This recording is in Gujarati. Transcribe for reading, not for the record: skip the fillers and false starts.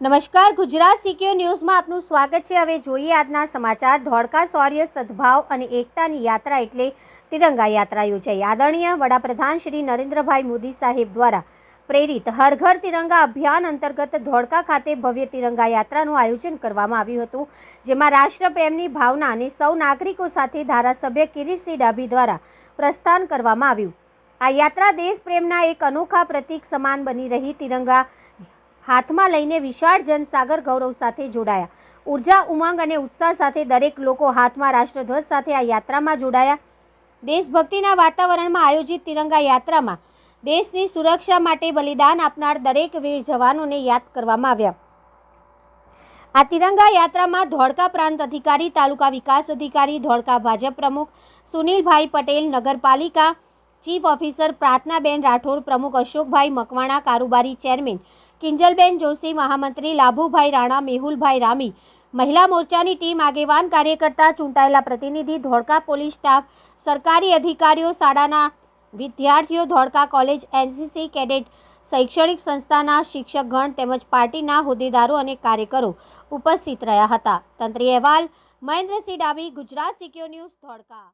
નમસ્કાર, ગુજરાત સિક્યોર ન્યૂઝમાં આપનું સ્વાગત છે। હવે જોઈએ આજના સમાચાર। ધોળકા શૌર્ય, સદભાવ અને એકતાની યાત્રા એટલે તિરંગા યાત્રા યોજાઈ। આદરણીય વડાપ્રધાન શ્રી નરેન્દ્રભાઈ મોદી સાહેબ દ્વારા પ્રેરિત હર ઘર તિરંગા અભિયાન અંતર્ગત ધોળકા ખાતે ભવ્ય તિરંગા યાત્રાનું આયોજન કરવામાં આવ્યું હતું, જેમાં રાષ્ટ્રપ્રેમની ભાવના અને સૌ નાગરિકો સાથે ધારાસભ્ય કિરીટસિંહ ડાભી દ્વારા પ્રસ્થાન કરવામાં આવ્યું। આ યાત્રા દેશ પ્રેમના એક અનોખા પ્રતીક સમાન બની રહી। તિરંગા હાથમાં લઈને વિશાળ જનસાગર ગૌરવ સાથે જોડાયા। ઉર્જા, ઉમંગ અને ઉત્સાહ સાથે દરેક લોકો હાથમાં રાષ્ટ્રધ્વજ સાથે આ યાત્રામાં જોડાયા। દેશભક્તિના વાતાવરણમાં આયોજિત તિરંગા યાત્રામાં દેશની સુરક્ષા માટે બલિદાન આપનાર દરેક વીર જવાનોને યાદ કરવામાં આવ્યા। આ તિરંગા યાત્રામાં ધોળકા પ્રાંત અધિકારી, તાલુકા વિકાસ અધિકારી, ધોળકા ભાજપ પ્રમુખ સુનિલભાઈ પટેલ, નગરપાલિકા ચીફ ઓફિસર પ્રાર્થનાબેન રાઠોડ, પ્રમુખ અશોકભાઈ મકવાણા, કારોબારી ચેરમેન કિંજલબેન જોશી, મહામંત્રી લાભુભાઈ રાણા, મેહુલભાઈ રામી, મહિલા મોરચાની ટીમ, આગેવાન કાર્યકર્તા, ચૂંટાયેલા પ્રતિનિધિ, ધોળકા પોલીસ સ્ટાફ, સરકારી અધિકારીઓ, શાળાના વિદ્યાર્થીઓ, ધોળકા કોલેજ, એનસીસી કેડેટ, શૈક્ષણિક સંસ્થાના શિક્ષકગણ તેમજ પાર્ટીના હોદ્દેદારો અને કાર્યકરો ઉપસ્થિત રહ્યા હતા। તંત્રી અહેવાલ મહેન્દ્રસિંહ ડાભી, ગુજરાત સિક્યોર ન્યૂઝ, ધોળકા।